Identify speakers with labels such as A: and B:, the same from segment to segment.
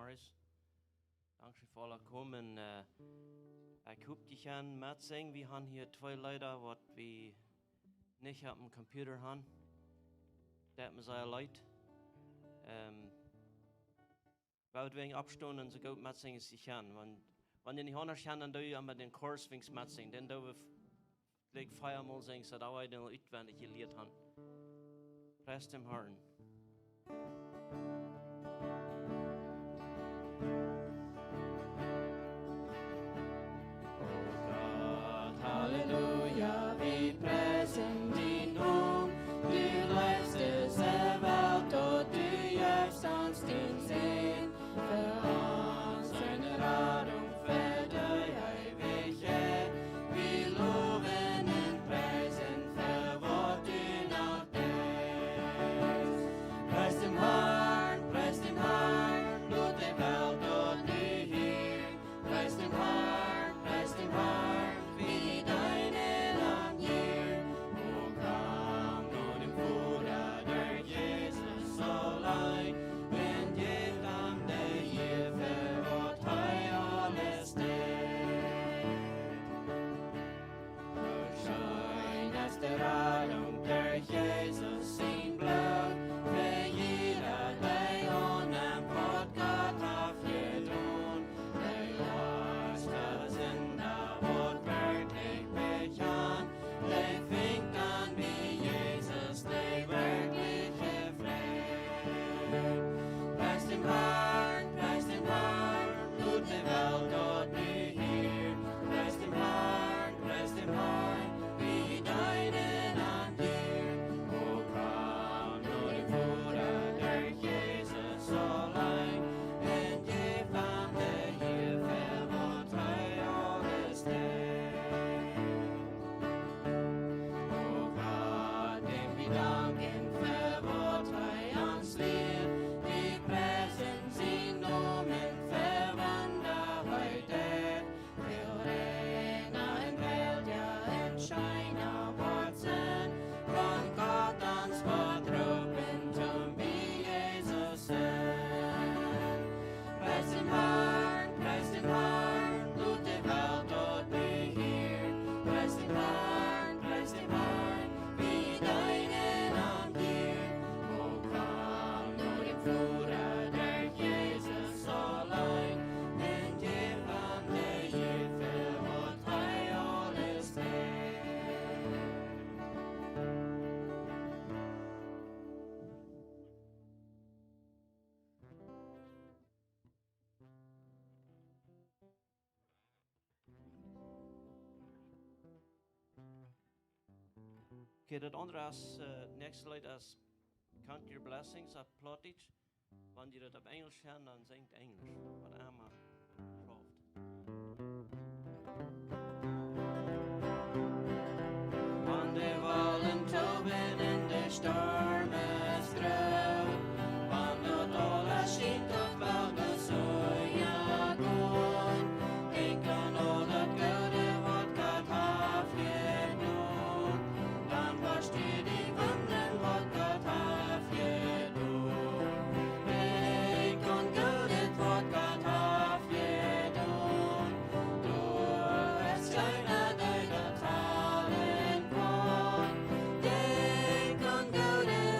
A: Morris. Danke für alle kommen. Ich hoffe, die können mitsingen. Wir haben hier zwei Leute, die wir nicht auf dem Computer haben. Das ist sehr leid. Weil wir abstunden, so gut mitsingen, sie können. Wenn die nicht anders können, dann tun wir den Chorus mitsingen. Dann tun wir vielleicht viermal singen, so dass wir den auswendig gelehrt haben. Preis dem Herrn.
B: Halleluja, wir preisen din Namen. Du läufst diese Welt und du gibst uns den Sinn. Für uns eine Rettung, für die Ewigkeit. Wir loben und preisen für was du noch bist. Preis dem Herrn, Gott der Welt und du hier. Preis dem Herrn, wie deinen Namen hier. O komm nur dem Bruder, der Jesus allein, wenn jedem der hier für was alles steht. Schein als der Rettung der Jesus sein Blut, für jeder, der an dem Gott aufgetan, der Laster sind da, Wort wirklich bekannt, der fängt an wie Jesus, der wirkliche Frieden. Preis dem Herrn, tut die Welt dort nie hier. Preis dem Herrn, wie deinen an dir. O komm nur dem Bruder, der Jesus allein, und gib ihm der Hilfe, wo alles steht. O Gott, dem wir danken für was uns lehrt, die preisen sie Namen für Wunder heute. Will Rena in Welt, ja in Scheiner Wurzeln, von Gott ans Wort rufen, zum wie Jesus sind. Preis dem Herrn, tut die Welt dort nie hier. Preis dem Herrn, wie deinen an dir. O komm nur dem Bruder, der Jesus allein, und gib ihm der Hilfe, was alles steht.
A: Okay, das andere ist, nächste Lied ist Count Your Blessings auf Plattdeutsch. Wenn die das auf Englisch hören, dann singt Englisch. Was einmal schafft.
B: Wann de Wallen toben in de Sturm ist grau, wann dort alles schiet auf Wälder so ja gut, denk an all das Gute, wat Gott aufgetan, dann versteh die Wunden, wat Gott aufgetan. Denk an Gutes, wat Gott aufgetan, du hast keiner, der das Talen kann. Denk an Gutes,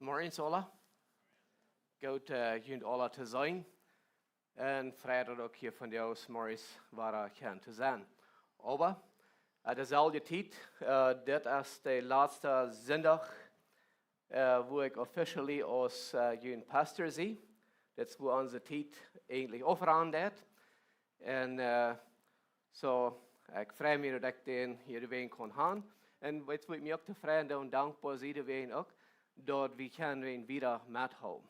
C: Morgens alle. Goed, jullie alle te zijn. En vrijdag ook hier van jou morgens waar ik kan te zijn. Aber, dezelfde tijd, dit is de laatste zondag, wo ik officially als jullie pastor zie. Dat is waar onze tijd eigenlijk overhandigt. En zo, ik vrij me dat ik den hierheen kon gaan. En weet je, ik me ook tevreden en dankbaar zijn ook, dat we kunnen weer methouden.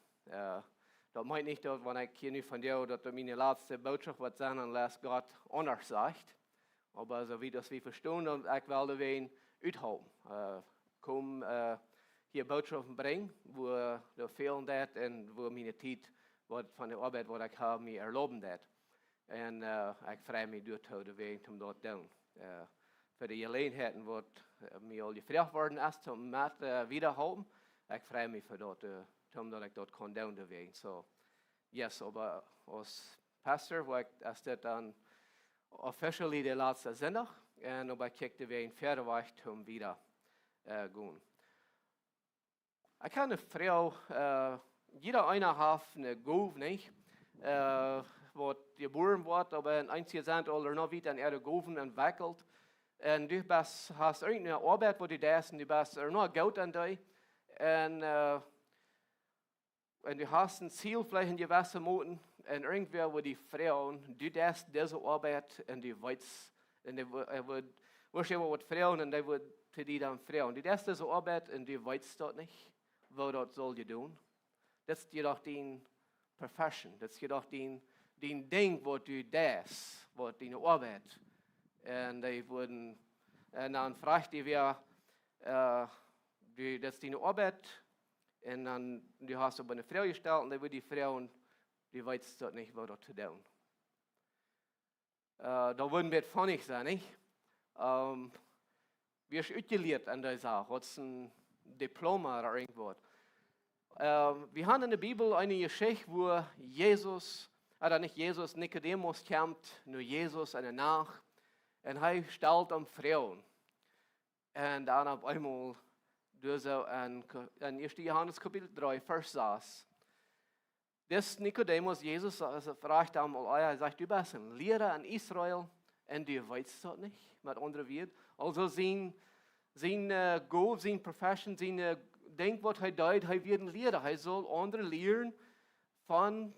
C: Dat meint niet dat, wanneer ik hier nu van jou, dat mijn laatste boodschap wat zijn, unless God anders zegt. Maar zo wie dat we verstaan, dan ik wel de ween uithouden. Kom hier boodschappen brengen, wo er veel dat en wo mijn tijd wat van de arbeid wat ik heb, me erloben dat. En ik vrij me door de ween om dat te doen. Voor de gelegenheden wat mij al gevraagd worden is om met wiederhouden. Ik vrij me voor dat, omdat ik dat kan doen de ween. So, yes, aber als pastor, waar ik is dit dan officially de laatste zondag. En op ik kijk de ween verder weg om wieder gaan. Ik kan een vrouw, jeder einer heeft een goof, niet? Wat geboren wordt, aber een eindje zijn al nog niet en gooven ontwikkeld. En du hast irgendeine Arbeit, wo du das und du bist noch Geld an dir. Und du hast ein Ziel vielleicht in gewissen Monaten und irgendwer, wo die Frauen, du das diese Arbeit und du weißt, und du wirst ja was Frauen und die wird für die dann Frauen. Du das diese Arbeit und du weißt dort nicht, wo das soll du tun. Das ist jedoch deine Profession, das ist jedoch dein Ding, wo du das, wo deine Arbeit. Und die wurden, und dann fragte ich, das ist deine Arbeit. Und dann, du hast aber eine Frau gestellt, und dann wird die Frau, die weiß dort nicht, was dort zu tun. Da würden wir funnig sein, nicht? Wir sind ausgelehrt an der Sache, hat ein Diplom oder irgendwas. Wir haben in der Bibel eine Geschichte, wo Jesus, oder nicht Jesus, Nikodemus kommt, nur Jesus eine Nacht. En hij stelt hem Frauen. En dan op eenmaal door zo in 1 Johannes kapitel 3, vers 6. Dus Nicodemus, Jesus vraagt hem al, hij zegt, du bist een leraar in Israël en du weet dat niet, met andere woorden. Also zijn goal, zijn profession, zijn denk wat hij doet, hij wordt een leraar. Hij zal anderen leren van.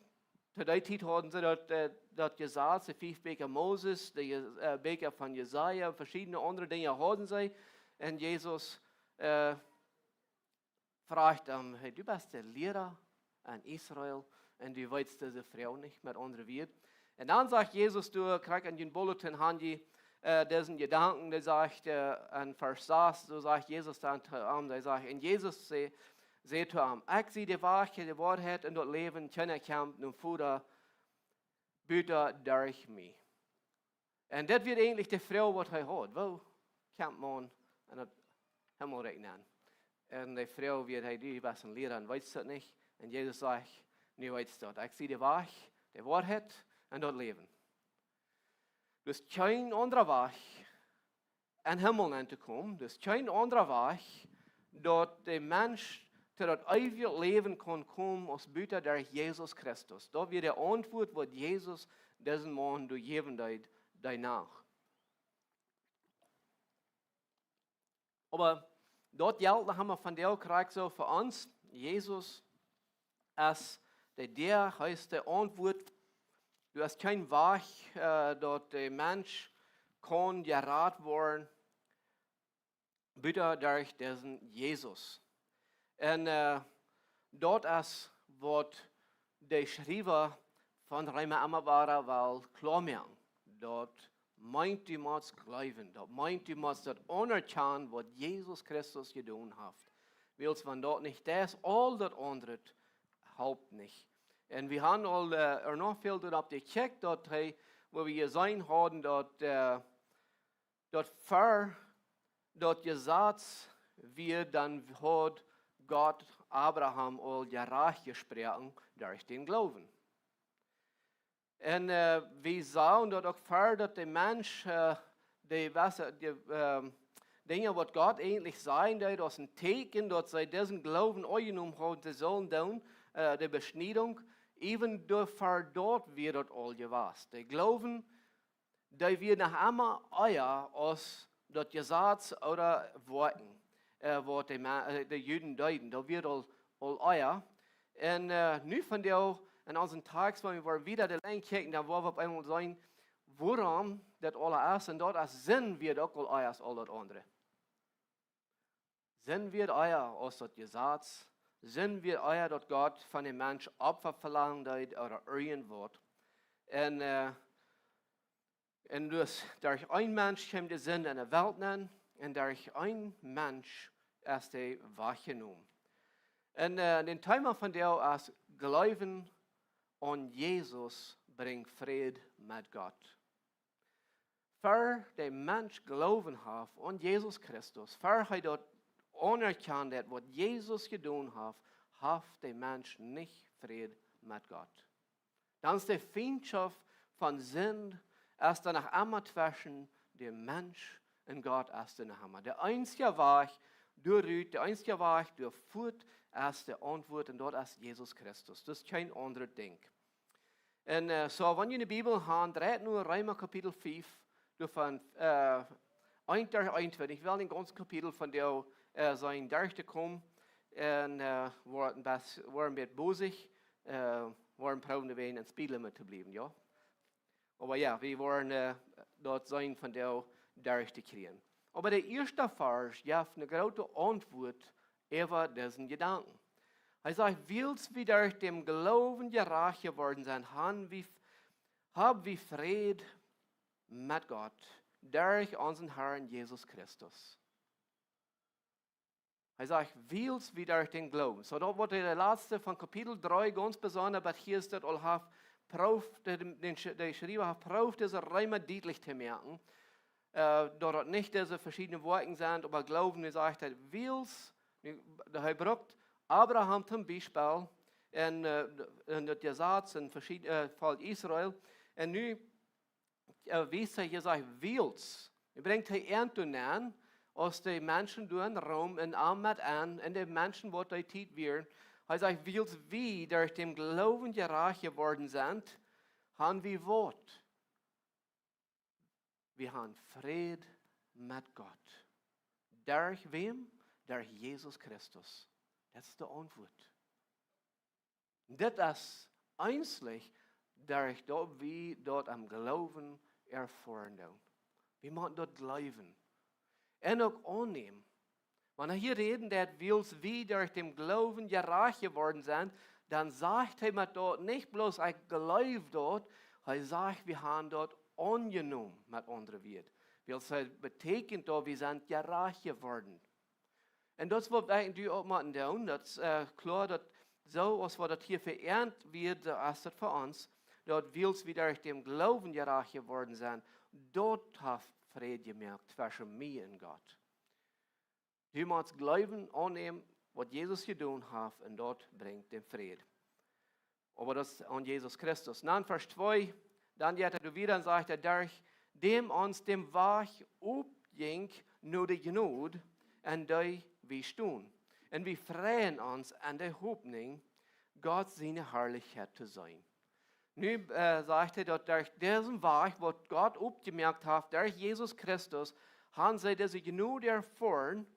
C: Zu der Zeit hatten sie das gesagt, die 5 Bücher Moses, die Bücher von Jesaja, verschiedene andere Dinge hatten sie. Und Jesus fragt ihn, hey, du bist der Lehrer in Israel und du weißt diese Frau nicht, mit anderen Worten. Und dann sagt Jesus, du kriegst in den Bulletin Handy diesen Gedanken, der sagt, in Vers 6, so sagt Jesus dann zu ihm, der sagt, und Jesus sagt zu ihm, ich sehe die Wahrheit und das Leben, keine Kampf, nun Futter, bitte durch mich. Und das wird eigentlich die Frau, was er hat. Wo kommt man an das Himmelreich an? Und die Frau wird, hey, du bist ein Lehrer und weißt das nicht. Und Jesus sagt, nu weißt du das. Ich sehe die Wahrheit und das Leben. Du hast kein anderer Weg, in den Himmel anzukommen. Du hast kein anderer Weg, dort der Mensch zu das ewige Leben kann kommen aus Büter durch Jesus Christus. Da wird die Antwort, was Jesus diesen Mann gegeben hat, danach. Aber dort gilt, da haben wir von der gekriegt, so für uns, Jesus ist der heißt Antwort. Du hast kein Weg, dort der Mensch kann geraten werden, Büter durch diesen Jesus. Und dort ist, was der Schreiber von Reimer Amabara weil klar machen. Dort meint du musst glauben. Dort meint du musst das anerkennen, was Jesus Christus getan hat. Willst man dort nicht das, all das andere, haupt nicht. Und wir haben all noch viel dort gecheckt, dort, wo wir gesehen haben, dort gesagt wird, dann hat Gott Abraham all gerecht gesprochen durch den Glauben. Und wir sahen dort auch vor, dass der Mensch, Dinge, was Gott eigentlich sein soll, das ist ein Teken, dass sie diesen Glauben angenommen haben, die sollen tun, die Beschneidung, even durch verdorrt wird das all gewasst. Die Glauben, die wir nach einmal euer aus das Gesetz oder Worten, was die Juden deuten, da wird all euer. Und nu von der, in unseren Tagen, wenn wir wieder die Länge kicken, dann wollen wir auf einmal sagen, woran das alles ist, und dort als Sinn wird auch euer als all das andere. Sinn wird euer aus das Gesetz, Sinn wird euer, dass Gott von dem Mensch Opfer verlangt oder irgendwas. Und durch ein Mensch kommt der Sinn in der Welt nennen, und durch ein Mensch ist der wahrgenommen. Und den Thema von der als Glauben an Jesus bringt Frieden mit Gott. Für den Mensch Glauben hat an Jesus Christus, für er dort anerkannt hat, was Jesus getan hat, hat der Mensch nicht Frieden mit Gott. Dann ist die Feindschaft von Sinn erst danach einmal zwischen dem Mensch und Gott erst danach einmal. Der einzige Weg durch der einzige Weg durchführt erst die Antwort und dort ist Jesus Christus. Das ist kein anderes Ding. Und so, wenn ihr in der Bibel habt, dreht nur Römer Kapitel 5, von 1 durch 21. Ich will den ganzen Kapitel von der sein durchkommen und waren ein bisschen bosig, waren proud gewesen, ein Speedlimit zu bleiben, ja. Aber ja, wir wollen dort sein, von der durchzukriegen. Aber der erste Vers gibt eine große Antwort über diesen Gedanken. Er sagt, willst du durch dem Glauben gerecht geworden sein, hab wie Fried mit Gott durch unseren Herrn Jesus Christus. Er sagt, willst du durch den Glauben. So, dort wurde der letzte von Kapitel 3 ganz besonders, aber hier ist das all der Schreiber hat Prof, diese Römer deutlich zu merken. Dort nicht diese verschiedenen Worte sind, aber Glauben, er sagt, willst, er braucht Abraham zum Beispiel, und der Satz in verschiedenen Fall Israel, und nu wie er sagt, willst, er bringt die Ernte an, als die Menschen durch Rom und Ahmed an, und die Menschen, die die Zeit werden, er sagt, willst wie durch den Glauben gerecht geworden sind, haben wir Wort. Wir haben Frieden mit Gott. Durch wem? Durch Jesus Christus. Das ist die Antwort. Das ist einzig durch das wir dort am Glauben erfahren. Wir müssen dort glauben. Und auch annehmen. Wenn er hier reden, dass wir wie durch den Glauben gerecht geworden sind, dann sagt er mir dort nicht bloß, ich glaube dort, er sagt, wir haben dort angenommen mit anderen Wort. Das betekent dort, wir sind gerecht geworden. Und das, was wir auch machen, das ist klar, dass so, als wir das hier verehrt wird, ist das für uns, dort willst wir durch den Glauben gerecht geworden sein, dort hat Frieden gemerkt zwischen mir und Gott. Du musst Glauben annehmen, was Jesus getan hat, und dort bringt den Frieden. Aber das an Jesus Christus. Dann Vers 2, dann geht er wieder und sagt, durch dem uns dem Weg aufging, nur die Gnade, und die wir stehen. Und wir freuen uns an der Hoffnung, Gott seine Herrlichkeit zu sein. Nun sagt er, dass durch diesen Weg, was Gott aufgemerkt hat, durch Jesus Christus, haben sie diese Gnade erfahren,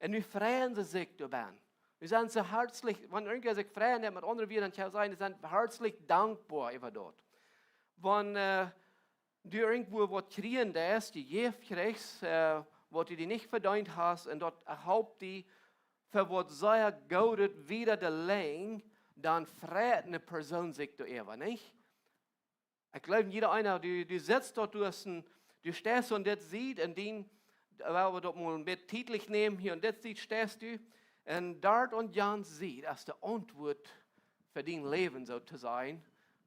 C: und wir freuen sich darüber. Wir sind so herzlich, wenn irgendwer sich freuen, mit anderen wir dann sein, wir sind herzlich dankbar über dort. Wenn du irgendwo was kriegen lässt, die Gift kriegst, was du dir nicht verdient hast, und dort erhaupt die, für was sehr Gott wieder der Länge, dann freut eine Person sich darüber, nicht? Ich glaube, jeder einer, du sitzt dort, du stehst und das sieht, und den, weil wir dort mal ein bisschen titelig nehmen, hier und das sieht, stehst du, und dort und Jan sieht, als die Antwort für dein Leben so zu sein,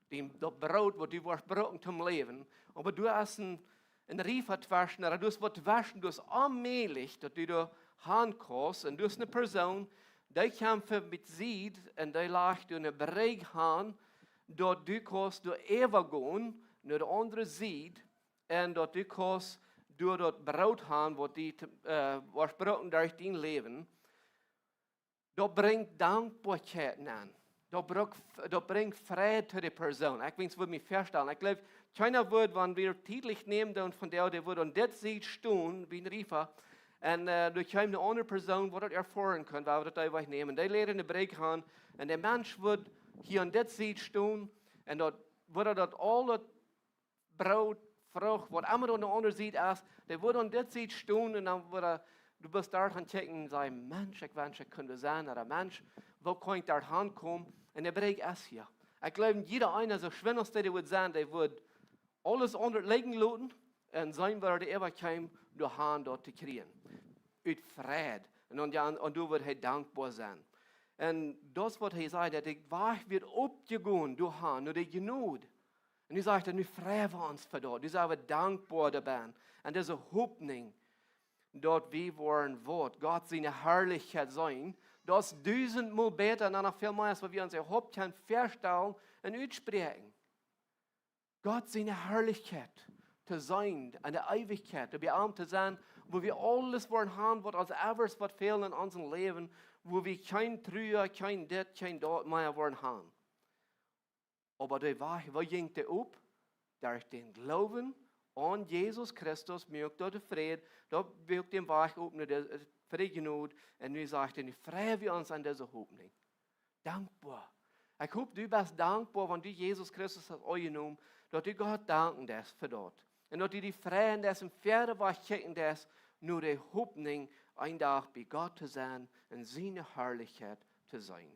C: das Brot, was du wirst brauchen zum Leben, aber du hast ein Rief waschen, oder du hast was waschen, du hast allmählich, dass du da handkommst, und du hast eine Person, die kämpft mit Sied, und die lag in einem Bereich an, dort du kannst du übergehen, nur der andere Sied, und dort du kannst durch das Brot haben, was die versprochen durch dein Leben, das bringt Dankbarkeit an. Das bringt Frieden zu der Person. Ich will es mich feststellen. Ich glaube, keiner wird, wenn wir täglich nehmen und von der wird und das sieht stehen, wie ein Riefer, und du kommst eine andere Person, die das erfahren kann, weil wir das einfach nehmen. Die lernen eine Break haben und der Mensch wird hier und das sieht stehen und dort wird das alles Brot, Frucht, was immer du andere sieht, der wird und das sieht stehen und dann wird du bist da und checken und sagen, Mensch, ich wünsche, ich könnte sein, oder Mensch, wo kann ich da hinkommen? Und der Break ist hier. Ich glaube, jeder einer, so schwindelste, der wird sein, der wird alles unterlegen lassen und sein wird er immer kommen, die Hand dort zu kriegen. Uit Frieden. Und du wirst halt dankbar sein. Und das, was er sagt, der Weg wird abgegangen, du Hand, nur die Genut. Und er sagt, nu freuen wir uns für dort. Du sagst, dankbar dabei. Und diese Hoffnung, dort wie waren Wort, Gott seine Herrlichkeit sein, das 1000-mal besser, und noch viel mehr, als wir uns überhaupt können feststellen und aussprechen. Gott seine Herrlichkeit zu sein, an der Ewigkeit, zu beamten zu sein, wo wir alles wollen haben, was als etwas was fehlt in unserem Leben, wo wir kein Trühe, kein das, kein dort mehr wollen haben. Aber der Weg, wo ging der ab? Durch den Glauben an Jesus Christus, mögt dort Frieden, da wirkt den Weg auf, der Frieden, und wir sagten, freuen wir uns an dieser Hoffnung. Dankbar. Ich hoffe, du bist dankbar, wenn du Jesus Christus hast angenommen, dass du Gott danken darfst für dort. Und dass du die freuen darfst und Pferde checken darfst, nur die Hoffnung, ein Tag bei Gott zu sein und seine Herrlichkeit zu sein.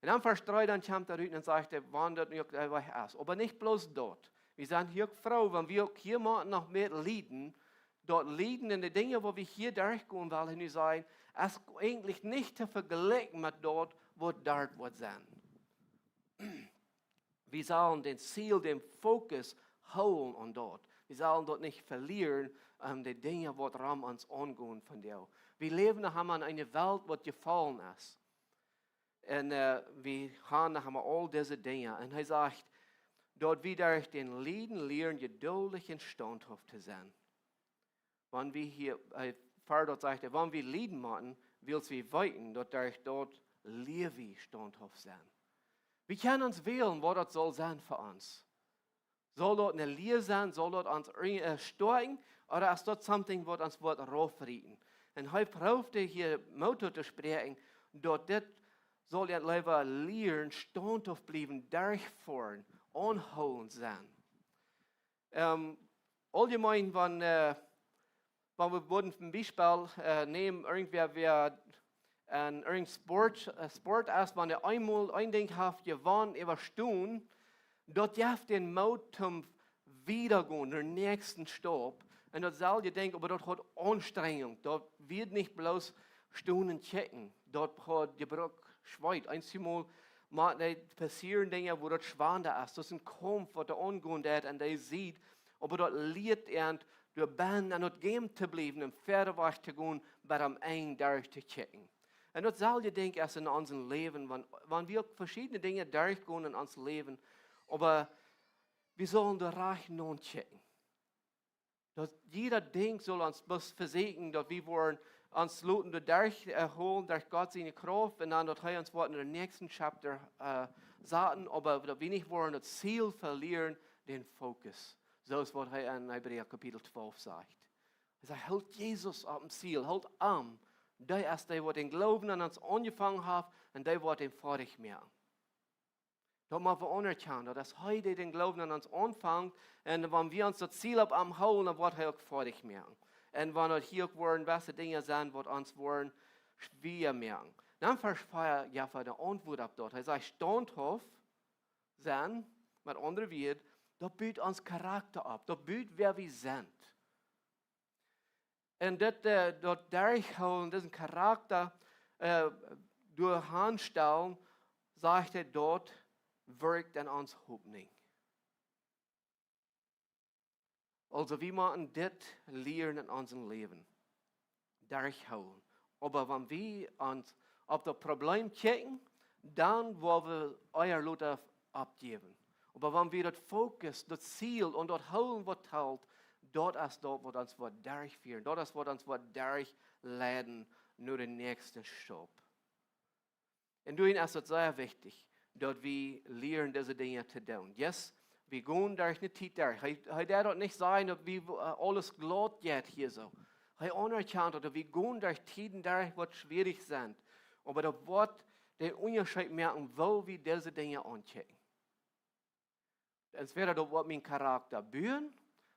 C: Und dann Vers 3, dann kommt er und sagt, wandert nicht aus. Aber nicht bloß dort. Wir sind hier froh, wenn wir hier mal noch mehr leiden, dort leiden in die Dinge, wo wir hier durchgehen wollen, und wir sagen, es ist eigentlich nicht zu vergleichen mit dort, wo dort wird sein. Wir sollen den Ziel, den Fokus holen und dort. Wir sollen dort nicht verlieren, die Dinge, die Raum uns angehen von dir. Wir leben noch in einer Welt, die gefallen ist. Und wir haben noch all diese Dinge. Und er sagt, dort wieder den Lieden lernen, geduldig und standhaft zu sein. Wenn wir hier, dort sagt er, wenn wir Lieden machen, willst wir weiten, dort lebe standhaft sein. Wir können uns wählen, was das soll sein für uns. Soll dort eine Lehre sein, soll dort uns steuern, oder ist das something, was uns wird raufreden? Und heute braucht er hier Motto zu sprechen, dort das soll er lieber lernen, standhaft bleiben, durchfahren, anholen sein. Allgemein, wenn wir würden zum Beispiel nehmen, irgendwer wer irgendein Sport ist, wenn er einmal ein Ding hat, gewonnen, überstehen, dort darf den Mut zum Wiedergehen, der nächsten Stopp. Und dort soll ihr denken, aber dort hat Anstrengung. Dort wird nicht bloß Stunden checken. Dort hat die Brücke schweit. Einmal passieren Dinge, wo dort schwander ist. Das ist ein Kampf, was der angehen hat, und der sieht. Aber dort lehrt er, der Band an dort gehen zu bleiben, und Pferdeweg zu gehen, bei dem einen durchzuchecken. Und dort soll ihr denken, es in unserem Leben, wenn wir verschiedene Dinge durchgehen in unserem Leben, aber wir sollen den Reich nun checken. Dass jeder Ding soll uns bloß versegen, dass wir wollen uns Leuten durchholen, durch Gott seine Kraft, und dann dass wir uns in den nächsten Chapter sagen, aber dass wir nicht wollen das Ziel verlieren, den Fokus. So ist, was er in Hebräer Kapitel 12 sagt. Er sagt, halt Jesus auf dem Ziel, halt an. Der ist der, der den Glauben an uns angefangen hat, und der wird den fertig machen. Da müssen wir anerkennen, dass heute den Glauben an uns anfängt, und wenn wir uns das Ziel am holen, dann wird er auch fertig machen. Und wenn wir hier wollen, welche Dinge sind, die uns wollen, schwer machen. Dann verspricht Jaffa die Antwort ab dort. Er sagt, standhaft sein, mit anderen Worten, das bietet uns Charakter ab, das bietet, wer wir sind. Und dort durchholen, diesen Charakter durch Handstellen, sagt er dort, wirkt an uns Hoffnung. Also wir müssen das lernen in unserem Leben. Durchholen. Aber wenn wir uns auf das Problem checken, dann wollen wir euer Luther abgeben. Aber wenn wir das Fokus, das Ziel und das Holen, was hält, dort ist dort, wo uns wird durchführen. Dort ist, wo uns wird durchleiten, nur den nächsten Stopp. Und du ist es sehr wichtig, dass wir lernen, diese Dinge zu tun. Yes, wir gehen durch eine Zeit durch. Er darf nicht sein, dass wir alles glatt geht hier so. Er anerkennt, dass wir gehen durch Zeiten durch, die schwierig sind. Aber da wird den Unterschied merken, wo wir diese Dinge anchecken. Entweder da wird mein Charakter bühen,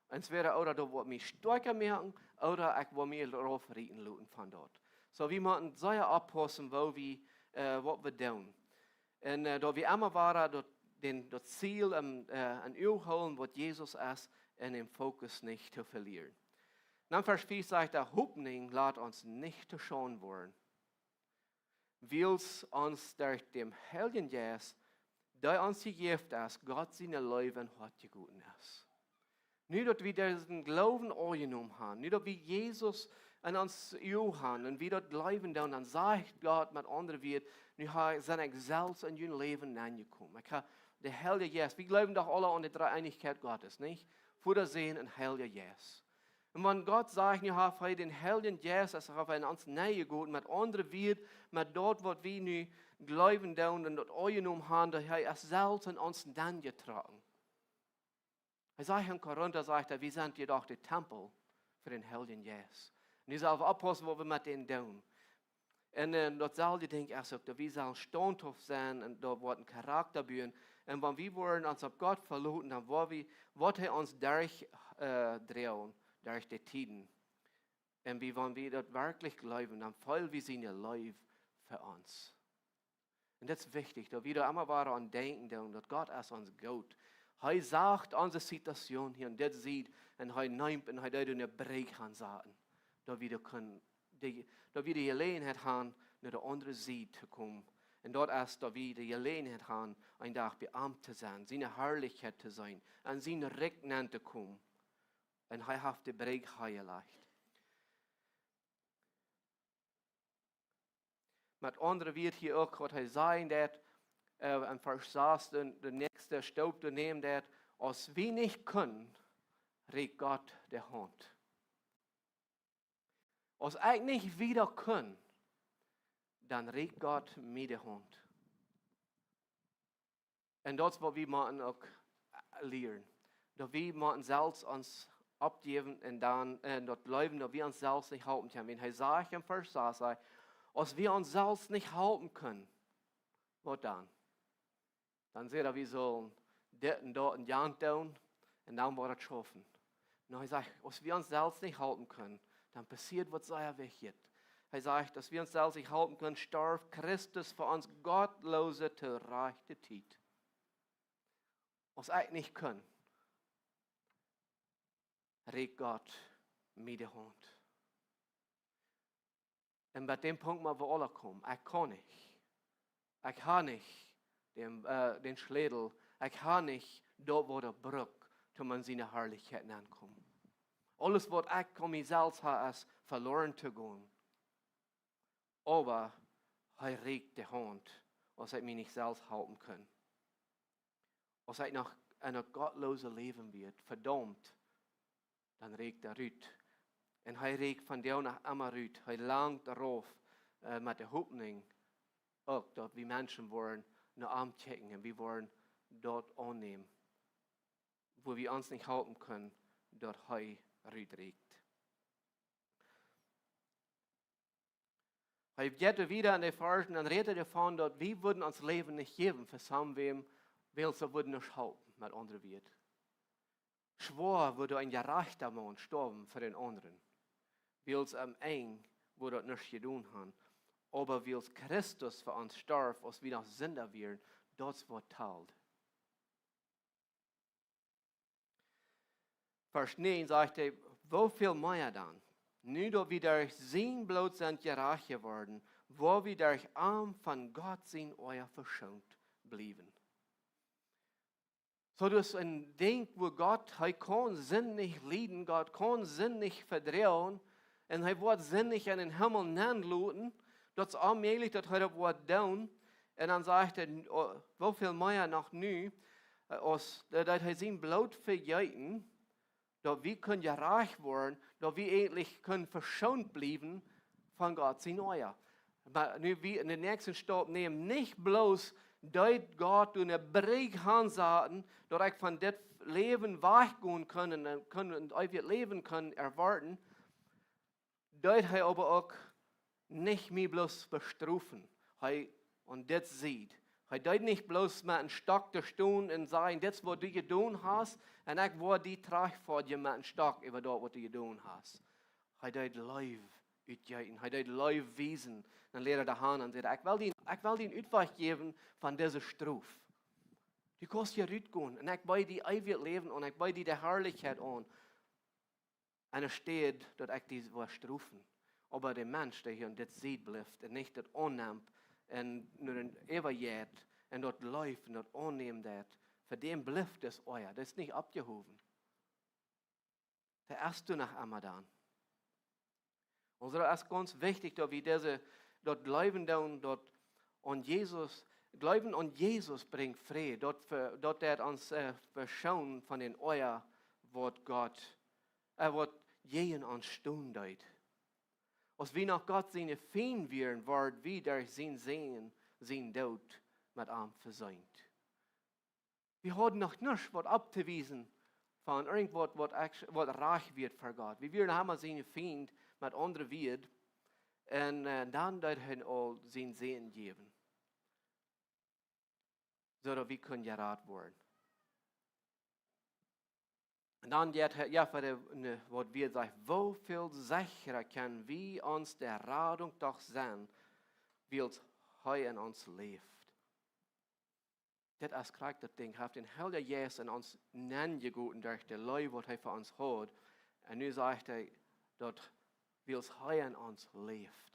C: entweder oder da wird mich stärker merken, oder ich will mich darauf reden lassen von dort. So wir müssen sehr aufpassen, wo wir, was wir tun. Und da wir immer waren, das Ziel an ihr holen, was Jesus ist, und den Fokus nicht zu verlieren. Dann Vers 4 sagt er, Hoffnung lässt uns nicht zu schauen worden. Weil uns durch dem Heiligen Geist, der uns gegeben ist, Gott seine Leben hat gegeben ist. Nicht, dass wir diesen Glauben angenommen haben, nicht, dass wir Jesus an uns haben und wir dort leben, dann sagt Gott mit anderen wird, nu zijn ik zelfs in jullie Leben aangekomen. Ik ga de Heilige Geist, wir glauben doch alle an die Dreieinigkeit Gottes, nicht? Vorsehen und Heilige Geist. Und wenn Gott sagt, nu har wir den Heiligen Geist, als auf ein uns nähe gut, mit anderen wird, mit dort, was wir nu glauben und dort angenommen haben, dass er es selbst in uns dann getragen. Er sagt in Korinther, sagt er, wir sind jedoch der Tempel für den Heiligen Geist. Und ich soll aufpassen, was wir mit denen tun. Und dat zal je denk ik ook, dat we zullen standhaft zijn en dat wordt een karakter bouwen. En wanneer we worden ons op God verlaten, dan wordt hij ons durchdrehen, durch die Tiden. Und wenn wir das wirklich glauben, dann voll wir seine Liebe für uns. Und das ist wichtig, dass wir da immer wieder an denken, dass Gott ist uns gut. Er sagt unsere Situation hier und das sieht, und er nimmt und er da eine Break kann sagen, dass wir da können. Dat we de gelegenheid gaan naar de andere zijde te komen. En dat is dat we de gelegenheid gaan een dag beamt te zijn, zijn herrlijkheid te zijn en zijn recht aan te komen. En hij heeft de break gelegd. Met andere wird hier ook wat hij zei dat en vers 6 de nächste stap te nemen dat als we niet kunnen, reikt Gott de hand. Als ik niet wieder kan, dan reikt Gott mir de hand. En dat is wat we moeten ook leren. Dat we moeten zelfs ons opgeven en dat blijven, dat we ons zelfs niet houden kunnen. Wenn hij zegt in vers 6, als we ons zelfs niet houden kunnen, wat dan? Dan zeggen we zullen dit en dat en dat doen en dan wordt het schaffen. Nou, hij zegt, als we ons zelfs niet houden kunnen, dann passiert, was sehr wichtig. Er sagt, dass wir uns selbst nicht halten können, starb Christus für uns gottlose, gerechte Zeit. Was ich nicht kann, regt Gott mir die Hand. Und bei dem Punkt, wo wir alle kommen, ich kann nicht. Ich kann nicht den Schlädel, ich kann nicht dort, wo der Brück, wo man seine Herrlichkeit ankommt. Alles, was ich von mir selbst habe, ist verloren zu gehen. Aber er regt die Hand, als ich mich nicht selbst halten kann. Als ich noch ein gottloses Leben wird, verdammt, dann regt er rüt. Und er regt von dir nach immer rüt. Er langt darauf, mit der Hoffnung, auch, dass wir Menschen wollen, nach Arm checken und wir wollen dort annehmen. Wo wir uns nicht halten können, dort er rüt. Er geht wieder an die Versen und redet davon, dass wir würden uns Leben nicht geben für samwem, weil sie würden nicht halten, mit anderen wird. Schwor würde ein gerechter Mann sterben für den anderen, weil es am Ende würde nichts getan haben. Aber weil Christus für uns starb, als wir noch Sünder wären, das wird teilt. Vers 9 sagt er, wo viel mehr dann? Nu dat wir durch sein Blut sind gerecht geworden, wo wir durch Arm von Gott sind euer verschont blieben. So dass ein Ding, wo Gott, er kann Sinn nicht leiden, Gott kann Sinn nicht verdrehen, und er wird Sinn nicht in den Himmel nanluten, das ist allmählich, dass er das wird tun, und dann sagt er, wo viel mehr noch nu, als dass er sein Blut vergeiten, dass wir können ja reich werden, dass wir endlich können verschont bleiben von Gott sein Euer. Aber wir in den nächsten Stopp nehmen nicht bloß, dass Gott eine Brief hansaten, dass ich von dem Leben weggehen können und euer Leben können erwarten, dass er aber auch nicht mehr bloß bestrafen. Und das sieht. Er deit nicht bloß mit einem Stock da stehen und sagen, das, was du getan hast, und ich war die Trag vor dir mit einem Stock über das, was du getan hast. Er deit live uitgeven. Er deit live wiesen. Dann lehrt er der Hand und sagt, ich will den Uitweg geben von dieser Straf. Du kannst hier rausgehen und ich will die ewig leben und ich will die der Herrlichkeit an. Und es steht, dass ich die was strafen. Aber der Mensch, der hier und das sieht bleibt und nicht das annimmt, en nur een eeuwigheid en dat läuft en dat aanneemt dat. Voor den blijft das euer. Das ist nicht abgehoben. Der erst du nach Ramadan. Und so ist ganz wichtig, dass wir dort Glauben dort an Jesus, Glauben an Jesus bringt Friede. Dort der uns verschauen von den euer, was Gott, was jeden uns tun deit. Als wir nach Gott seine Feind wären, wird wir durch sein Sehen, sein Tod mit ihm versöhnt. Wir haben noch nichts, was abzuweisen von irgendwas, was reich wird für Gott. Wir werden haben seine Feind mit anderen wird und dann wird er all sein Sehen geben. So dass wir können gerat werden. Und dann was wir sagen, wo viel sicherer können wir uns der Radung doch sein, wie es heute in uns lebt. Das ist gerade das Ding, hat den Heilige Jesus in uns nennen durch die Leute, was er für uns hat. Und nun sagt er, dort, wie es heute in uns lebt.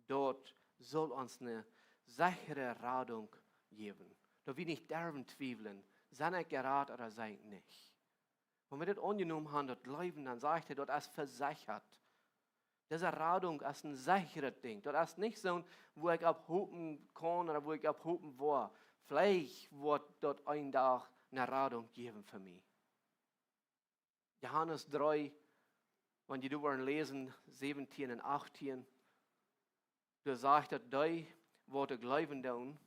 C: Dort soll uns eine sichere Radung geben. Da wir nicht darüber zweifeln, sei ich gerade oder sei ich nicht. Wenn wir das angenommen haben, das Leben, dann sagt er, das ist versichert. Diese Radung ist ein sicheres Ding. Das ist nicht so, wo ich abhoben kann oder wo ich abhoben war. Vielleicht wird dort ein Tag eine Radung geben für mich. Johannes 3, wenn die wollen lesen, 17 und 18, da sagt er, die, die glauben tun,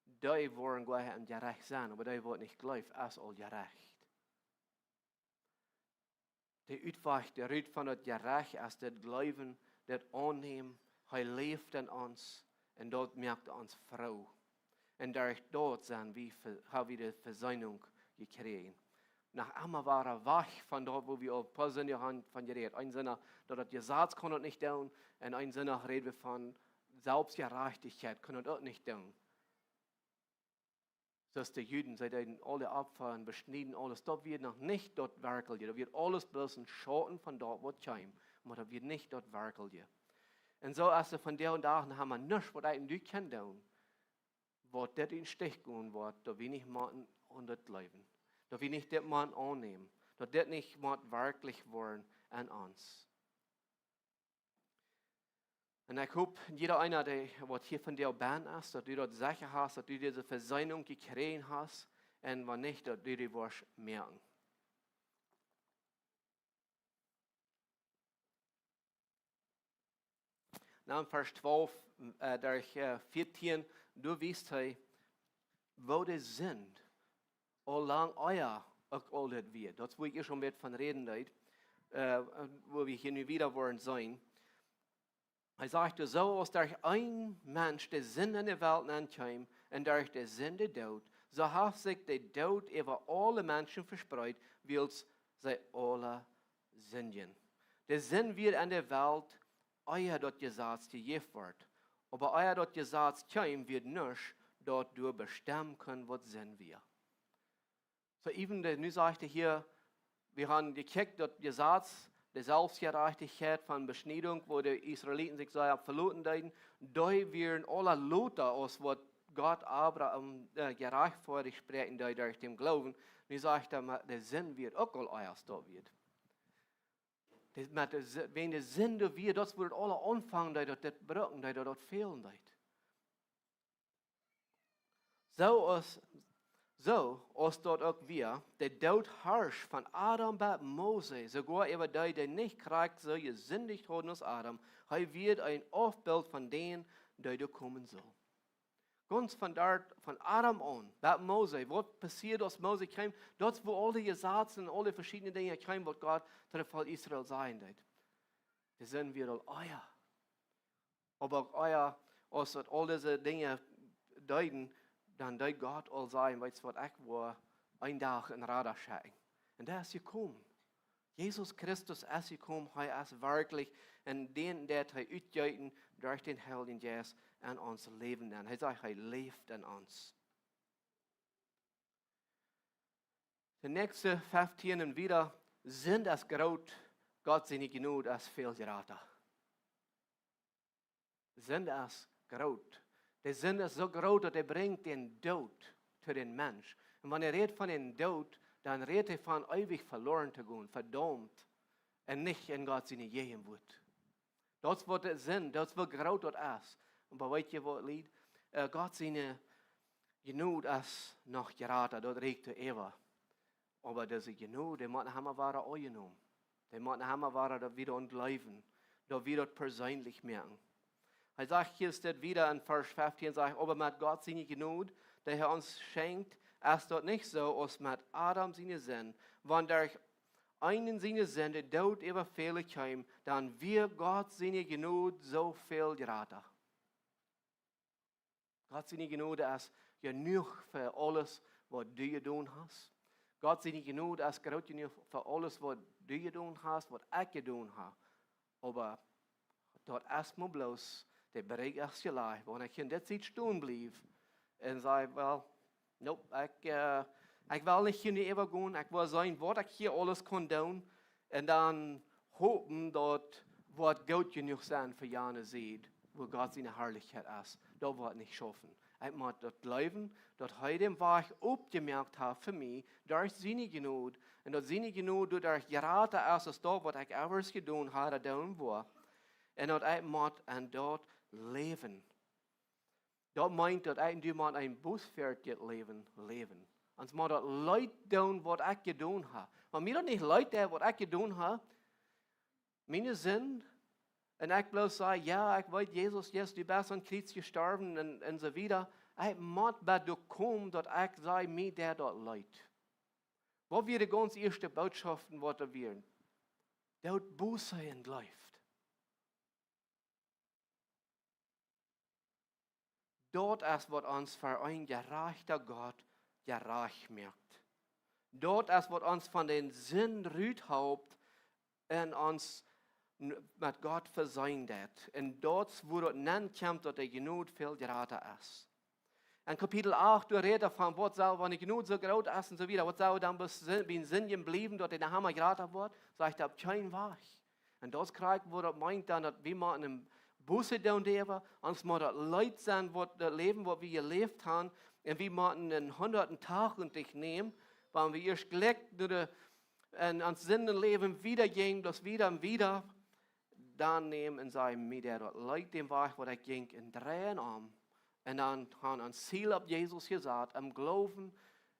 C: die wollen gleich und gerecht sein, aber die, die nicht glauben, ist all gerecht. Der Uitweg, der Rüt von das Gerecht ist das Glauben, das Annehmen, er lebt in uns und dort merkt er uns Frau. Und durch dort haben wir die Versöhnung gekriegt. Nach einmal war er weg von dort, wo wir ein paar Sinne haben von geredet. Ein Sinne, dass das Gesetz kann das nicht tun, und ein Sinne reden wir von Selbstgerechtigkeit, können das nicht tun. Dass die Juden, sie alle Opfer und beschneiden alles, das wird noch nicht dort werkeln. Da wird alles bloß ein Schatten von dort, wo es kommt. Aber das wird nicht dort werkeln. Und so, als von der und da haben wir nichts, was eigentlich können tun. Was das in Stich gehen wird, da wir nicht machen und das leben. Da wir nicht das Mann annehmen. Da das nicht wirklich wollen an uns. Und ich hoffe, jeder einer, der was hier von der Band ist, dass du dort sicher hast, dass du diese Versöhnung gekriegt hast, und wenn nicht, dass du die wirst merken. Dann Vers 12, durch 14, du weißt, wo die sind, wie lang euer auch das wird. Das, wo ich schon mit von reden, wo wir hier nie wieder wollen sein. Er sagte, so als durch ein Mensch der Sinn in der Welt ankam und durch den Sinn der Tod, so hat sich der Tod über alle Menschen verspreut, weil sie alle sündigen. Der Sinn wird in der Welt, euer dort Gesetz gegeben wird. Aber euer dort Gesetz kam, wird nicht dort durch bestimmen können, was sind wir. So eben, nu sagte hier, wir haben gekickt, dort Gesetz, die Selbstgerechtigkeit von Beschneidung, wo die Israeliten sich so verloren haben, da werden alle Leute aus, was Gott Abraham gerecht vor die sprechen, da durch den Glauben. Nu sagt er, der Sinn wird auch all erst da wird. Wenn der Sinn da wird, das wird alle anfangen, da das brauchen, da fehlen. So, als dort auch wir, der Tod herrscht von Adam bis Mose, sogar über die, der nicht kriegt, so gesündigt haben als Adam, er wird ein Aufbild von denen, die da kommen soll. Ganz von dort, von Adam an, bis Mose, was passiert, als Mose kam, dort wo alle Gesetze und alle verschiedenen Dinge kamen, was Gott zu dem Volk Israel sein wird. Das sind wir all euer. Aber auch euer, als all diese Dinge deuten, dann deut Gott all sein, weißt du, was ich war, ein Tag in Radar schauen. Und der ist gekommen. Jesus Christus ist gekommen, er ist wirklich in den, der er utgeiten durch den Heiligen Geist an uns Leben. Er sagt, er lebt in uns. Die nächsten 15 und wieder sind es groß, Gott sei nicht genug, als viel geraten. Sind es groß. Die sind es so groß, dass er bringt den Tod zu den Menschen. Und wenn er redet von dem Tod, dann redet er von ewig verloren zu gehen, verdammt, und nicht in Gott seine Gegenwart. Das wird der Sinn, das wird groß das ist. Und bei weißt du, was liegt? Gott seine genug ist noch geraten, das regt er immer. Aber das ist genug, der muss haben wir auch genommen. Der muss haben wir da wieder entleben, da wieder persönlich merken. Er sagt, hier steht wieder in Vers 15, sagt, aber mit Gott seine genug, der er uns schenkt, ist dort nicht so, als mit Adam seine Sinn. Wenn durch einen seine Sinn der Tod über viele kam, dann wird Gott seine genug so viel geraten. Gott seine genug ist genug für alles, was du getan hast. Gott seine genug ist groß genug für alles, was du getan hast, was ich getan habe. Aber dort erstmal bloß, der Bereich ist gleich. Wenn ich in der Zeit stehen blieb und sage, well, nope, ich will nicht hier nicht gehen, ich will sein, was ich hier alles kann tun und dann hoffen, dass was gut genug sein für jene sieht, wo Gott seine Herrlichkeit ist. Das wird nicht schaffen. Ich muss dort bleiben, dort heute war ich aufgemerkt habe für mich, durch seine Genug und dort seine Genug, durch geraten ist, als das, was ich alles getan habe, da war. Und dort ich muss an dort leben. Das meint, dass ich du mal ein bußfertiges leben. Und es muss dort Leute tun, was ich getan habe. Wenn mir nicht Leute tun, was ich getan habe, meine Sinn, und ich bloß sage, ja, ich weiß, Jesus, yes, du bist an Kreuz gestorben und so weiter. Ich muss bei dir kommen, dass ich sage, mir der dort leid. Was wir die ganz erste Botschaften, was da wären? Dort Buße und läuft. Dort ist, was uns für ein gerechter Gott gerecht macht. Dort ist, was uns von den Sinn rührt und uns mit Gott versöhnt hat. Und dort, wo es dann kommt, dass der Genug viel geraten ist. In Kapitel 8, du redest davon, was soll, wenn die Genug so groß ist und so weiter, was soll dann bei Sinn geblieben, dass der Hammer geraten wird? Sagt er, kein Weg. Und das kriegt, wo er meint dann, dass wir mal in einem Busse tun dürfen, uns muss das Leid sein, was das Leben, was wir gelebt haben, und wir müssen einen 100. Tag und dich nehmen, weil wir erst gelegt und ans Sinnenleben wieder gehen, das wieder und wieder, dann nehmen und sagen, mir der dort Leid dem Weg, wo er ging, in drehen um, und dann haben ein Ziel auf Jesus gesagt, am Glauben,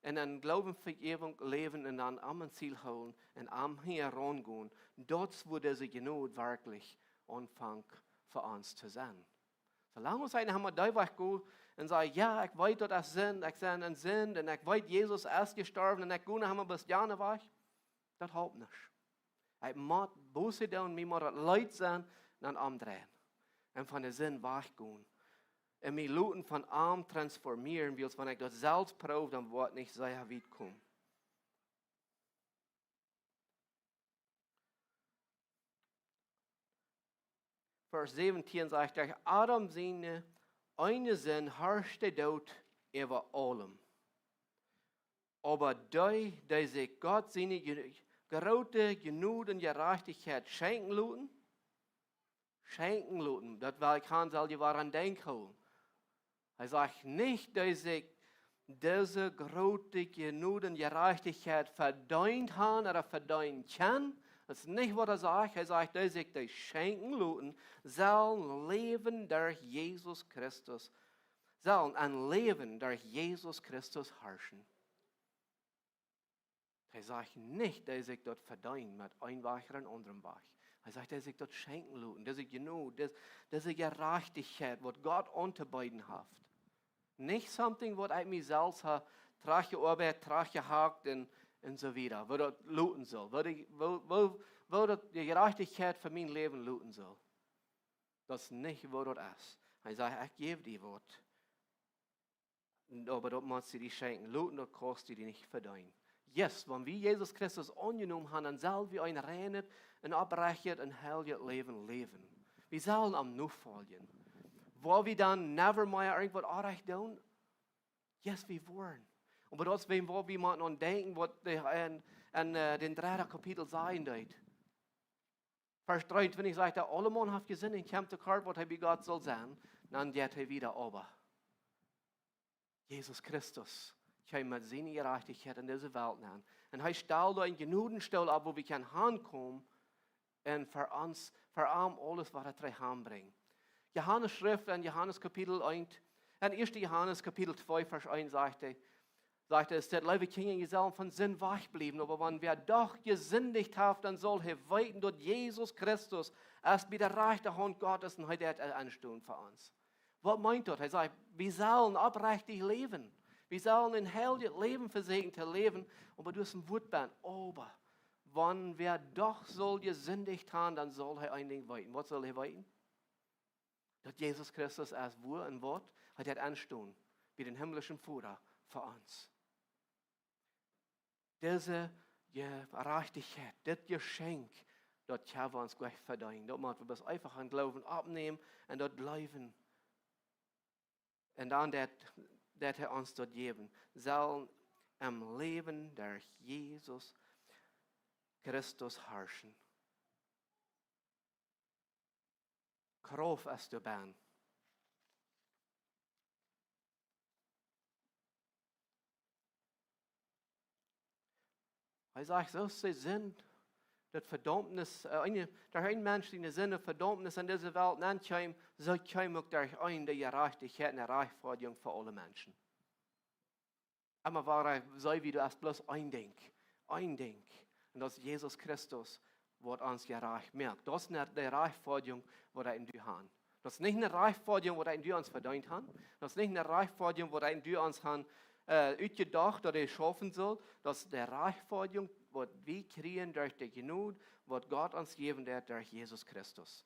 C: und an Glauben Vergebung leben und dann am Ziel holen und am herangehen. Dort wurde sie genug wirklich Anfang für uns zu sein. Solange uns einer haben wir da weggegangen und sagen, ja, ich weiß, dass ich Sinn, ich bin ein Sinn, und ich weiß, Jesus ist gestorben, und ich gehe haben wir bis Jahre weg, das hält nicht. Ich muss Buße tun, mir muss das Leid sein, und dann umdrehen. Und von der Sinn weggehen. Und mich Leuten von arm transformieren, weil wenn ich das selbst probe, dann wird nicht sehr weit kommen. Vers 17 sagt, durch Adam seine eine Sinn herrschte dort über allem. Aber die sich Gott seine große Genug und Gerechtigkeit schenken lassen, das war kann soll die daran denken. Er sagt nicht, dass sich diese große Genug und Gerechtigkeit verdient haben oder verdient kann. Das ist nicht, was er sagt. Er sagt, dass sich das schenken lassen, sollen leben durch Jesus Christus. Sollen ein Leben durch Jesus Christus herrschen. Hij zegt niet dat ik dat verdient met een weg en een andere weg. Hij zegt dat ik dat schenken laten, dat ik genoeg, dat ik gerechtigheid, wat God unterbeiden heeft. Niet something wat ik mezelf heb, traag arbeid, traag gehakt en zo weer, wat dat laten zal. Wat dat de gerechtigheid van mijn leven laten zal. Dat is niet wat dat is. Hij zegt, ik geef die wat. Aber dat moet ze die schenken laten, dat kost die niet verdienen. Yes, wenn wir Jesus Christus angenommen haben, dann sollen wir ein reines, ein abrechnet, ein heiliges Leben leben. Wir sollen am nachfolgen. Wo wir dann never mehr irgendwas Unrecht tun? Yes, wir wollen. Aber das ist, wo wir mal an denken, was in den 3. Kapitel sein wird. Vers 23 sagt er, alle Mann hat gesehen, in Kampf der Kart, was er bei Gott soll sein, dann geht er wieder ober. Jesus Christus. Hij met zijn gerechtigheid in deze wereld nemen. En hij stelt een genoegenstelsel ab, wo wir kan aankomen en voor alles wat hij terug aanbrengt. Johannes schrift in Johannes Kapitel 1, en 1. Johannes Kapitel 2, Vers 1 sagt er, es steht, liebe Kinder, ihr sollt von Sinn wegbleiben, aber wenn wer doch gesündigt hat, dann soll er weiten durch Jesus Christus, als bei der rechten Hand Gottes, und heute hat er anstehen für uns. Was meint das? Er sagt, wir sollen abrechtig leben. Wir sollen ein heiliges Leben versuchen zu leben, aber du hast ein Wort bein. Aber wenn wer doch soll gesündigt haben, dann soll er ein Ding weiten. Was soll er weiten? Dass Jesus Christus als Wort und Wort hat er anstehen, wie den himmlischen Vater für uns. Diese Gerechtigkeit, das Geschenk, das können wir uns gleich verdienen. Das müssen wir das einfach an Glauben abnehmen und dort bleiben. Und dann dat er uns dort geben, soll im Leben durch Jesus Christus herrschen. Kraft ist der Bahn. Er sagt, so sie sind, das Verdammnis, der ein Mensch, die eine Sinne Verdammnis in dieser Welt nennt, so kommt auch durch ein der Gerechtigkeit und der Rechtfertigung für alle Menschen. Aber war so wie du es bloß ein Ding. Und das ist Jesus Christus, was uns gerecht merkt. Das ist nicht die Rechtfertigung, die er in dir hat. Das ist nicht eine Rechtfertigung, die er in dir uns verdient hat. Das ist nicht eine Rechtfertigung, die er in dir uns hat, uitgedacht, dat hij schaffen soll. Dat is de Rechtfertigung, wat wir kriegen durch die Gnade, wat Gott uns geben wird durch Jesus Christus.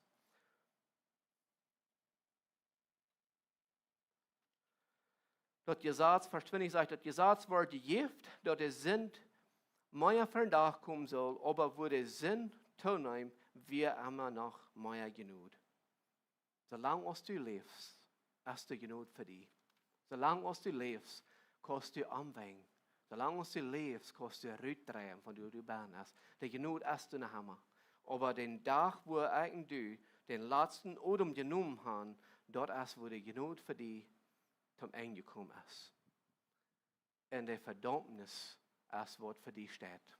C: Dat Gesetz, Vers 20 sagt, dat Gesetz wordt gegeven, dat de zin mehr vandaag kommen soll, aber wo der Sinn toeneemt, wir immer noch mehr Gnade. Solange als du lebst, ist die Gnade für dich. Solange als du lebst, kannst du anwenden. Solange als du lebst, kannst du rückdrehen, von wo du bist. Die Gnade ist du noch immer. Aber den Tag, wo du den letzten Odem genommen hast, dort ist, wo die Gnade für dich zum Ende gekommen ist. Und die Verdammnis ist, was für dich steht.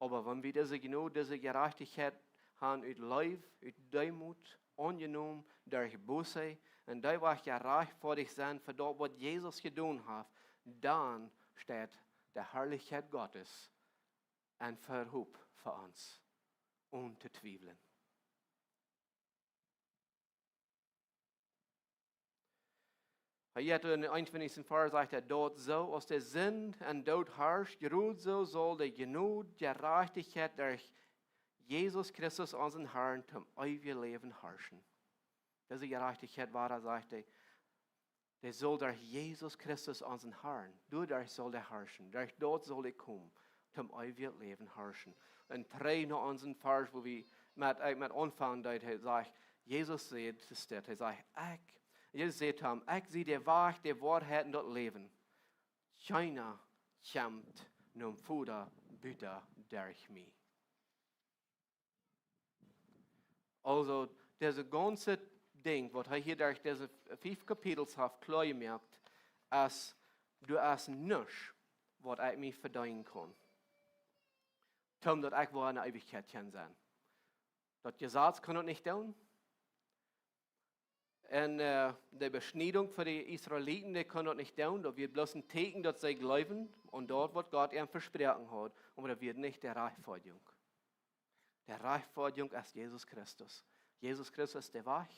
C: Aber wenn wir diese Gnade, diese Gerechtigkeit haben, uit Leib, uit Demut, angenommen, durch Buße, und da war ja reich vor dich sein, für das, was Jesus getan hat, dann steht der Herrlichkeit Gottes ein Verhub für uns, ohne Zweifeln. Hier in den 21. Vers sagt er, dort so, aus der Sinn und dort herrscht, gerührt so soll der Gnade, Gerechtigkeit durch Jesus Christus, unseren Herrn, zum ewigen Leben herrschen. Diese Gerechtigkeit war, er sagte, der soll durch Jesus Christus, unseren Herrn, dadurch soll er herrschen, durch dort soll er kommen, zum ewigen Leben herrschen. Und 3 nach unseren Vers, wo wir mit anfangen, da er sagt, Jesus sagt, er sagt, Jesus sagt ihm, ich sehe der Weg, der Wahrheit und das Leben. Keiner kommt nur Vater bitte durch mich. Also, diese ganze Ding, was er hier durch diese 5 Kapitel hat, klar gemerkt, als du hast nichts, was ich mir verdienen kann. Tom, dass ich wohl in der Ewigkeit kann sein. Das Gesetz kann das nicht tun. En de beschneidung voor de Israëlieten, die kon dat niet doen. Dat wird bloß ein teken dat zij geloven. En dort wordt Gott ihnen versprochen hat. Aber das wird nicht der Rechtfertigung. Der Rechtfertigung ist Jesus Christus. Jesus Christus ist der Weg,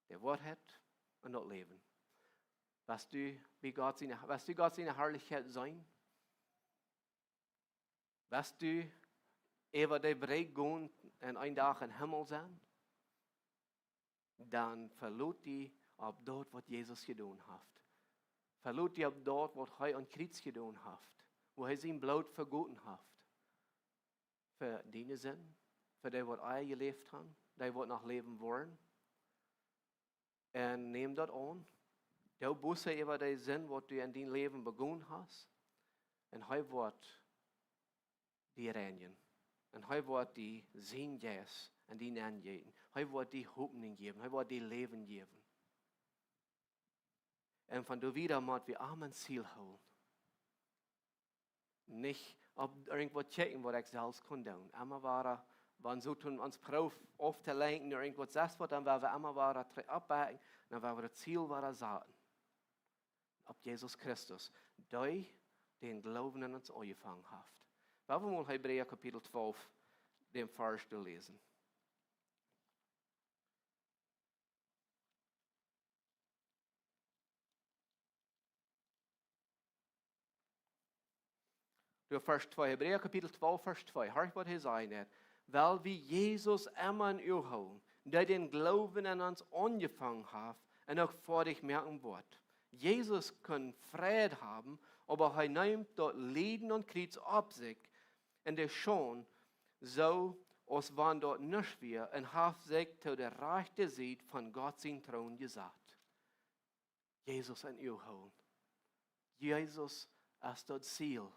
C: der Wahrheit und das Leben. Weißt du Gott seine Herrlichkeit sein? Weißt du, über die Weg gehen und ein Tag im Himmel sein? Dan verloot hij op dat wat Jezus gedaan heeft. Verloot hij op dat wat hij aan kruis gedaan heeft. Waar hij zijn bloed vergoten heeft. Voor die zin, voor die wat hij geleefd heeft, die wat nog leven wollen. En neem dat aan. Jouw bosse over die zin wat du in dein leven begonnen hast. En hij wordt die reinigen. En hij wordt die zijn jas en die aangeven. Hij wordt die hoopning geven. Hij wordt die leven geven. En van de wieder moet we aan mijn ziel houden. Niet op irgendwas checken, wat ik zelfs kon doen. Immer waren, wann so tun uns Prof oft te lenken naar irgendwas das wordt, dan waren we immer waren abbaken, dan waren we het ziel waren zaten. Op Jesus Christus. Die den Glauben in uns angefangen heeft. Laten we mal Hebräer Kapitel 12, den Vers lesen. Door vers 2, Hebräer Kapitel 12, vers 2. Hör wat hij zei net. Weil wie Jesus immer in u houden, der den Glauben an uns angefangen hat und auch vor dich merken wird. Jesus kann Frieden haben, aber er nimmt dort Leiden und Kreuz auf sich und der schon so, als wenn dort nicht wäre und hat sich zu der rechten Seite von Gott sein Thron gesagt. Jesus in u houden. Jesus ist das Ziel.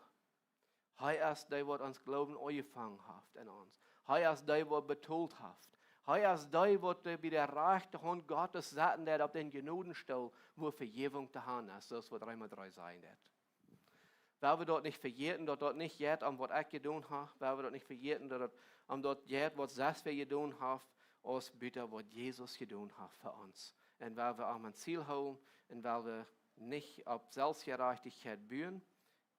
C: Er ist der, der uns Glauben angefangen hat in uns. Er ist der, der betont hat. Er ist der, der bei der rechten Hand Gottes saßen, der auf den Genodenstuhl, wo Vergebung zu haben ist. Das ist, was 3x3 sein wird. Weil wir dort nicht vergessen, dass dort nicht jetzt am was ich getan habe, weil wir dort nicht vergessen, dass am dort jetzt was das wir getan haben, als bitte, was Jesus getan hat für uns. Und weil wir am Ziel haben, und weil wir nicht auf Selbstgerechtigkeit bühen,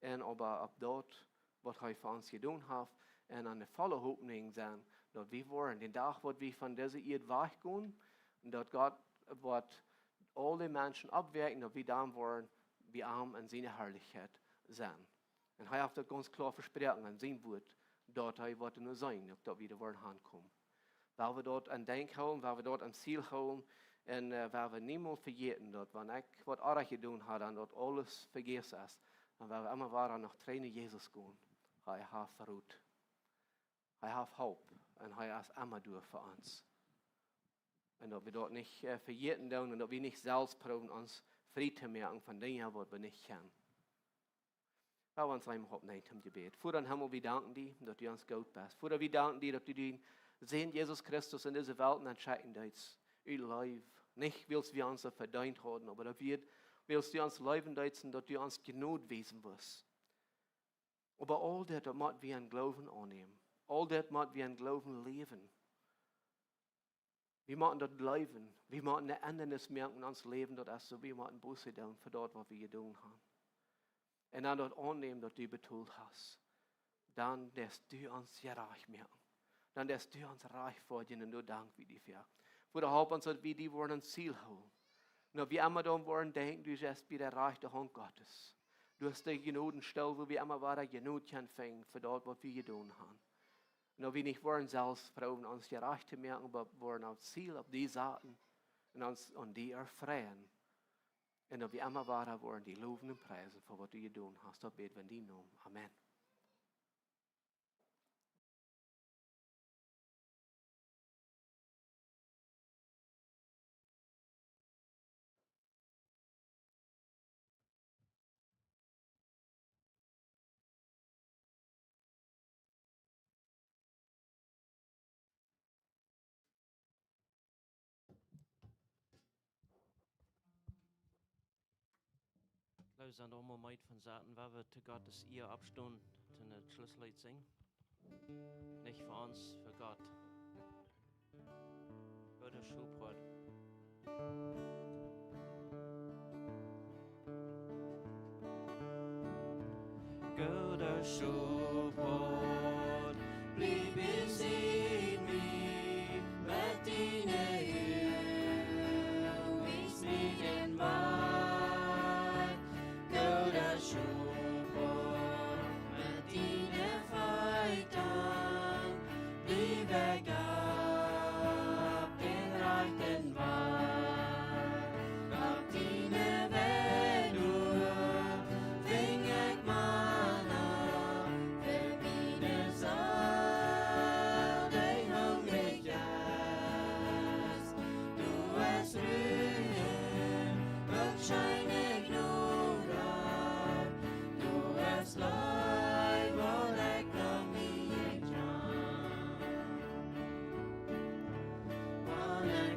C: und aber auf dort, was er für uns getan hat, und an der volle Hoffnung sein, dass wir wollen, den Tag, wo wir von dieser Erde weggehen, und dass Gott wird alle Menschen abwirken, dass wir dann wollen, wir arm in seine Herrlichkeit sein. Und er hat das ganz klar versprochen an sein Wort, dass er wird nur sein, dass wir wollen ankommen. Weil wir dort an Denk haben, weil wir dort am Ziel haben, und weil wir niemals vergessen, dass wenn ich was anderes getan habe, dann dort alles vergessen ist. Und weil wir immer waren nach Tränen Jesus gehen, er hat verruht. Er hat Hope und er ist immer durch für uns. Und dass wir dort nicht vergessen tun und dass wir nicht selbst probieren, uns frei zu machen von Dingen, was wir nicht kennen. Wir wollen uns einmal aufnehmen im Gebet. Vater im Himmel, wir danken dir, dass du uns gut bist. Vater, wir danken dir, dass du den Sehen Jesus Christus in dieser Welt entscheiden willst. Unser Leben. Nicht willst wir uns verdient haben, aber dass willst du uns leben lassen, dass du uns Gnade wiesen wirst. Aber all das müssen wir an Glauben annehmen. All das müssen wir an Glauben leben. Wir müssen das leben. Wir müssen eine Ändernis merken in unserem Leben, dass so wir müssen Buße tun für dort, was wir getan haben. Und dann dort annehmen, dass du betont hast. Dann lässt du uns ja reich merken. Dann lässt du uns reich vorgehen und du dank wie die für. Oder help uns, dass wir die wollen ein Ziel haben. Und wir immer dann wollen denken, du bist bei der rechten Hand Gottes. Du hast den Genodenstuhl, wo wir immer weiter Genug empfangen für dort, was wir getan haben. Und wir nicht wollen selbst proben, uns gerecht zu merken, aber wollen auf Ziel, auf die Sachen und uns an die erfreuen. Und dass wir immer weiter wollen, die loben und preisen für was du getan hast. Das beten wir in deinem Namen. Amen.
A: Laat ons allemaal meid van zaten, waar we te Gottes eer abstonden, ten het Schlusslied zingen. Nicht für uns, für Gott. Gott ist Schubrat. Goda sjåpåd, bli besid mig, med dine vis mig den vei. Goda sjåpåd, med dine feitan, bli veggat den reiten vei. Av dine venner, fing jeg manna, for mine sal, de hungriges. Du er ruen, og skjønner gnora, du er sløyv, og legg kom i en kram. Han er